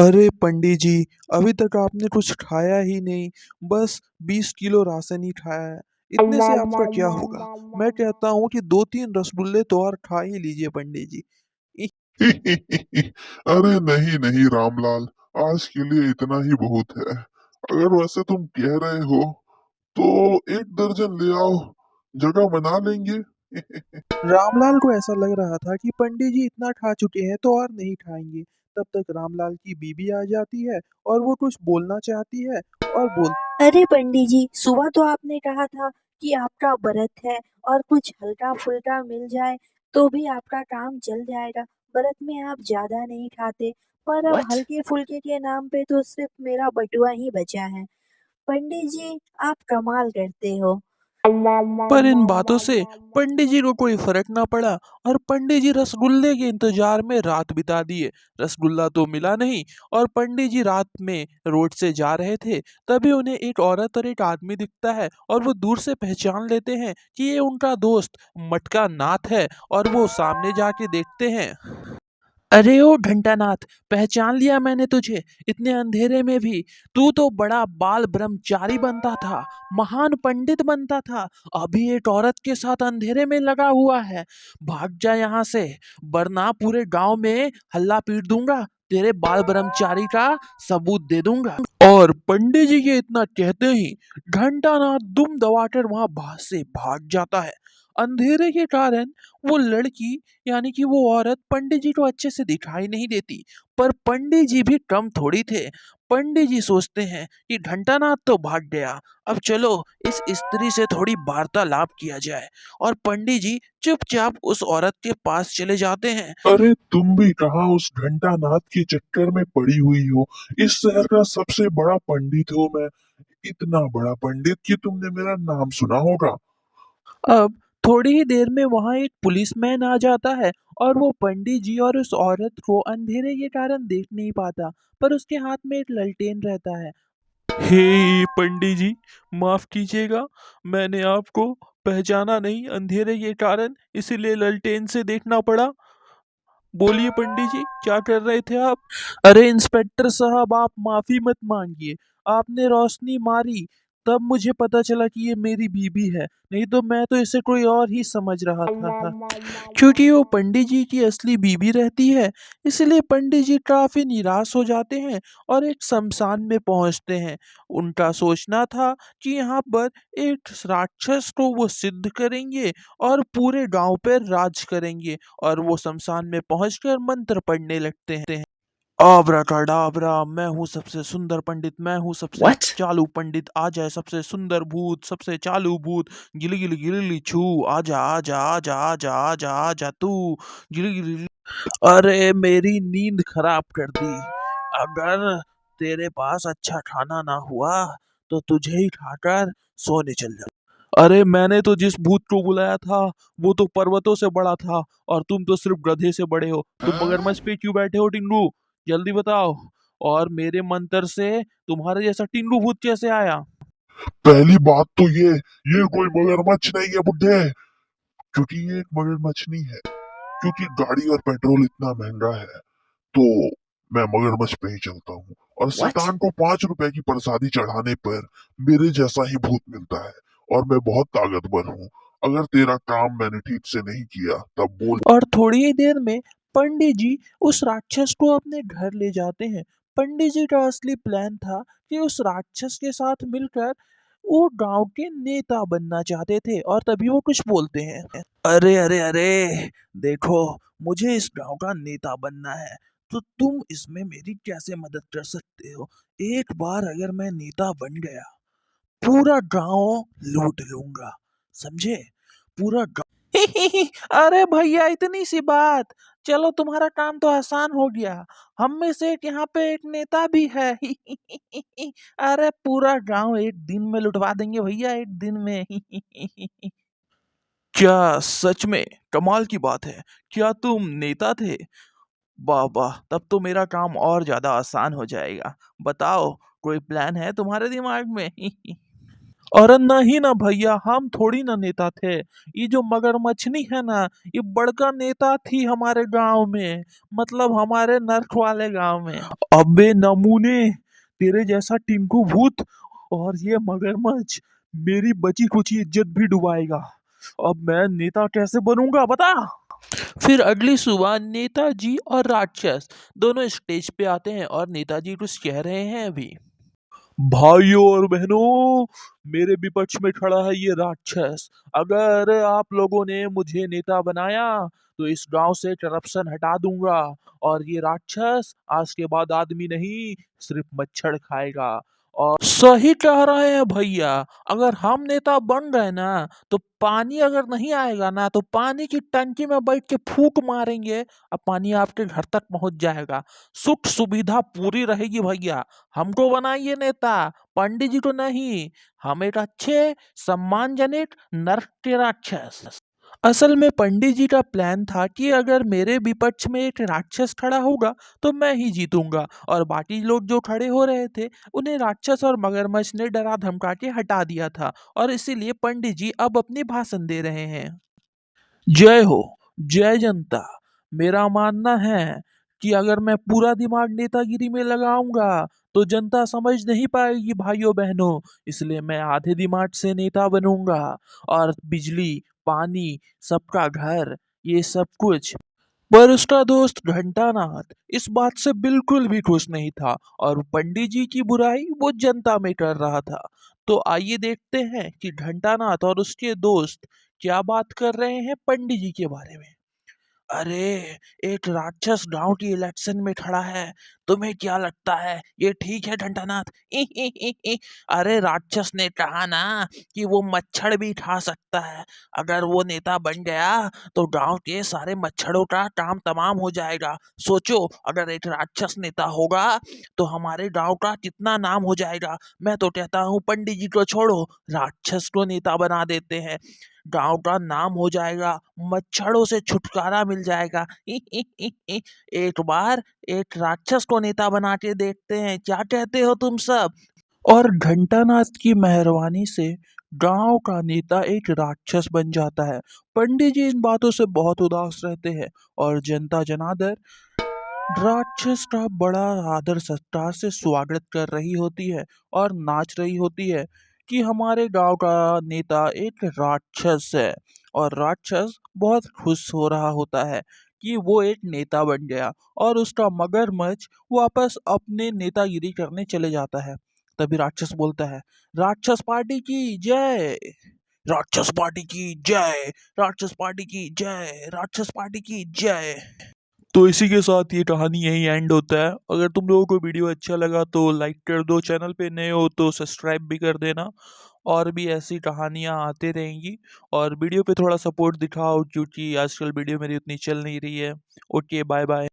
अरे पंडित जी, अभी तक आपने कुछ खाया ही नहीं, बस 20 किलो राशन ही खाया है। इतने से आपका क्या होगा? मैं कहता हूँ कि 2-3 रसगुल्ले तो और खा ही लीजिए पंडित जी। इ अरे नहीं नहीं रामलाल, आज के लिए इतना ही बहुत है। अगर वैसे तुम कह रहे हो तो 1 दर्जन ले आओ, जगह बना लेंगे। रामलाल को ऐसा लग रहा था कि पंडित जी इतना खा चुके हैं तो और नहीं खाएंगे। तब तक रामलाल की बीवी आ जाती है और वो कुछ बोलना चाहती है और बोल अरे पंडित जी, सुबह तो आपने कहा था कि आपका व्रत है और कुछ हल्का फुल्का मिल जाए तो भी आपका काम चल जाएगा। व्रत में आप ज्यादा नहीं खाते, पर अब What? हल्के फुल्के के नाम पे तो सिर्फ मेरा बटुआ ही बचा है। पंडित जी, आप कमाल करते हो। पर इन बातों से पंडित जी को कोई फर्क ना पड़ा और पंडित जी रसगुल्ले के इंतजार में रात बिता दिए। रसगुल्ला तो मिला नहीं और पंडित जी रात में रोड से जा रहे थे। तभी उन्हें एक औरत और एक आदमी दिखता है और वो दूर से पहचान लेते हैं कि ये उनका दोस्त मटका नाथ है और वो सामने जाके देखते हैं। अरे ओ घंटानाथ, पहचान लिया मैंने तुझे। इतने अंधेरे में भी तू तो बड़ा बाल ब्रह्मचारी बनता था, महान पंडित बनता था। अभी एक औरत के साथ अंधेरे में लगा हुआ है। भाग जा यहाँ से, वरना पूरे गांव में हल्ला पीट दूंगा, तेरे बाल ब्रह्मचारी का सबूत दे दूंगा। और पंडित जी के इतना कहते ही घंटानाथ दुम दबाकर वहां से भाग जाता है। अंधेरे के कारण वो लड़की यानी कि वो औरत पंडित जी को अच्छे से दिखाई नहीं देती। पर पंडित जी भी कम थोड़ी थे। पंडित जी सोचते हैं कि घंटानाथ तो भाग गया, अब चलो इस स्त्री से थोड़ी वार्तालाप किया जाए। और पंडित जी चुपचाप उस औरत के पास चले जाते हैं। अरे तुम भी कहाँ उस घंटानाथ के चक्कर में पड़ी हुई हो। इस शहर का सबसे बड़ा पंडित हूँ मैं। इतना बड़ा पंडित कि तुमने मेरा नाम सुना होगा। अब थोड़ी ही देर में वहां एक पुलिसमैन आ जाता है और वो पंडित जी और उस औरत को अंधेरे के कारण देख नहीं पाता, पर उसके हाथ में एक ललटेन रहता है। हे पंडित जी, माफ कीजिएगा, मैंने आपको पहचाना नहीं अंधेरे के कारण, इसीलिए ललटेन से देखना पड़ा। बोलिए पंडित जी, क्या कर रहे थे आप? अरे इंस्पेक्टर साहब, आप माफी मत मांगिए। आपने रोशनी मारी तब मुझे पता चला कि ये मेरी बीबी है, नहीं तो मैं तो इसे कोई और ही समझ रहा था। क्योंकि वो पंडित जी की असली बीबी रहती है, इसलिए पंडित जी काफी निराश हो जाते हैं और एक शमशान में पहुंचते हैं। उनका सोचना था कि यहाँ पर एक राक्षस को वो सिद्ध करेंगे और पूरे गांव पर राज करेंगे। और वो शमशान में पहुंचकर मंत्र पढ़ने लगते हैं। आब्राकाडाब्रा, मैं हूँ सबसे सुंदर पंडित, मैं हूँ सबसे What? चालू पंडित, आ जाए सबसे सुंदर भूत, सबसे चालू भूत, गिली गिली गिली छू, आजा आजा आजा आजा आजा आजा तू, गिली गिली। अरे मेरी नींद खराब कर दी। अगर तेरे पास अच्छा खाना ना हुआ तो तुझे ही खाकर सोने चल जा। अरे मैंने तो जिस भूत को बुलाया था वो तो पर्वतों से बड़ा था और तुम तो सिर्फ गधे से बड़े हो। तुम मगरमच्छ पे क्यों बैठे हो टिंगू? जल्दी बताओ। और मेरे मंत्र से तुम्हारे जैसा टिंगू भूत कैसे आया? पहली बात तो ये कोई मगरमच्छ नहीं है बुड्ढे। क्योंकि ये एक मगरमच्छ नहीं है। क्योंकि गाड़ी और पेट्रोल इतना महंगा है तो मैं मगरमच्छ पे ही चलता हूँ। और What? शैतान को 5 रुपए की प्रसादी चढ़ाने पर मेरे जैसा ही भूत मिलता है। और मैं बहुत ताकतवर हूँ। अगर तेरा काम मैंने ठीक से नहीं किया तब बोल। और थोड़ी ही देर में पंडित जी उस राक्षस को अपने घर ले जाते हैं। पंडित जी का असली प्लान था कि उस राक्षस के साथ मिलकर वो गांव के नेता बनना चाहते थे। और तभी वो कुछ बोलते हैं। अरे अरे अरे, देखो, मुझे इस गांव का नेता बनना है, तो तुम इसमें मेरी कैसे मदद कर सकते हो? एक बार अगर मैं नेता बन गया, पूरा गांव लूट लूंगा, समझे? पूरा गांव। अरे भैया, इतनी सी बात, चलो तुम्हारा काम तो आसान हो गया। हम में से एक यहाँ पे एक नेता भी है। अरे पूरा गांव एक दिन में लुटवा देंगे भैया, एक दिन में। क्या सच में? कमाल की बात है। क्या तुम नेता थे? वाह वाह, तब तो मेरा काम और ज्यादा आसान हो जाएगा। बताओ, कोई प्लान है तुम्हारे दिमाग में? अरे नहीं ना भैया, हम थोड़ी ना नेता थे। ये जो मगरमच्छनी है ना, ये बड़का नेता थी हमारे गांव में, मतलब हमारे नर्क वाले गांव में। अबे नमूने, तेरे जैसा टिंकू भूत और ये मगरमच्छ मेरी बची खुची इज्जत भी डुबाएगा। अब मैं नेता कैसे बनूंगा बता। फिर अगली सुबह नेताजी और राक्षस दोनों स्टेज पे आते हैं और नेताजी कुछ कह रहे हैं अभी। भाइयों और बहनों, मेरे विपक्ष में खड़ा है ये राक्षस। अगर आप लोगों ने मुझे नेता बनाया तो इस गांव से करप्शन हटा दूंगा, और ये राक्षस आज के बाद आदमी नहीं, सिर्फ मच्छर खाएगा। और सही कह रहे हैं भैया, अगर हम नेता बन गए ना तो पानी अगर नहीं आएगा ना तो पानी की टंकी में बैठ के फूंक मारेंगे, अब पानी आपके घर तक पहुंच जाएगा। सुख सुविधा पूरी रहेगी भैया। हमको बनाइए नेता, पंडित जी को नहीं। हम एक अच्छे सम्मानजनक नर्क के राक्षस। असल में पंडित जी का प्लान था कि अगर मेरे विपक्ष में एक राक्षस खड़ा होगा तो मैं ही जीतूंगा, और बाकी लोग जो खड़े हो रहे थे उन्हें राक्षस और मगरमच्छ ने डरा धमका के हटा दिया था, और इसीलिए पंडित जी अब अपनी भाषण दे रहे हैं। जय हो, जय जनता। मेरा मानना है कि अगर मैं पूरा दिमाग नेतागिरी में लगाऊंगा तो जनता समझ नहीं पाएगी भाइयों बहनों, इसलिए मैं आधे दिमाग से नेता बनूंगा। और बिजली, पानी, सबका घर, ये सब कुछ। पर उसका दोस्त घंटानाथ इस बात से बिल्कुल भी खुश नहीं था, और पंडित जी की बुराई वो जनता में कर रहा था। तो आइए देखते हैं कि घंटानाथ और उसके दोस्त क्या बात कर रहे हैं पंडित जी के बारे में। अरे, एक राक्षस गांव की इलेक्शन में खड़ा है, तुम्हें क्या लगता है ये ठीक है घंटानाथ? अरे राक्षस ने कहा ना कि वो मच्छर भी खा सकता है। अगर वो नेता बन गया तो गांव के सारे मच्छरों का काम तमाम हो जाएगा। सोचो, अगर एक राक्षस नेता होगा तो हमारे गांव का कितना नाम हो जाएगा। मैं तो कहता हूँ पंडित जी को छोड़ो, राक्षस को नेता बना देते हैं। गांव का नाम हो जाएगा, मच्छरों से छुटकारा मिल जाएगा। एक बार एक राक्षस को नेता बना के देखते हैं, क्या कहते हो तुम सब? और घंटानाथ की मेहरबानी से गांव का नेता एक राक्षस बन जाता है। पंडित जी इन बातों से बहुत उदास रहते हैं, और जनता जनार्दन राक्षस का बड़ा आदर सत्कार से स्वागत कर रही होती है और नाच रही होती है कि हमारे गांव का नेता एक राक्षस है। और राक्षस बहुत खुश हो रहा होता है कि वो एक नेता बन गया, और उसका मगरमच्छ वापस अपने नेतागिरी करने चले जाता है। तभी राक्षस बोलता है, राक्षस पार्टी की जय, राक्षस पार्टी की जय, राक्षस पार्टी की जय, राक्षस पार्टी की जय। तो इसी के साथ ये कहानी यहीं एंड होता है। अगर तुम लोगों को वीडियो अच्छा लगा तो लाइक कर दो, चैनल पे नए हो तो सब्सक्राइब भी कर देना। और भी ऐसी कहानियाँ आते रहेंगी, और वीडियो पे थोड़ा सपोर्ट दिखाओ क्योंकि आजकल वीडियो मेरी उतनी चल नहीं रही है। Okay, bye bye.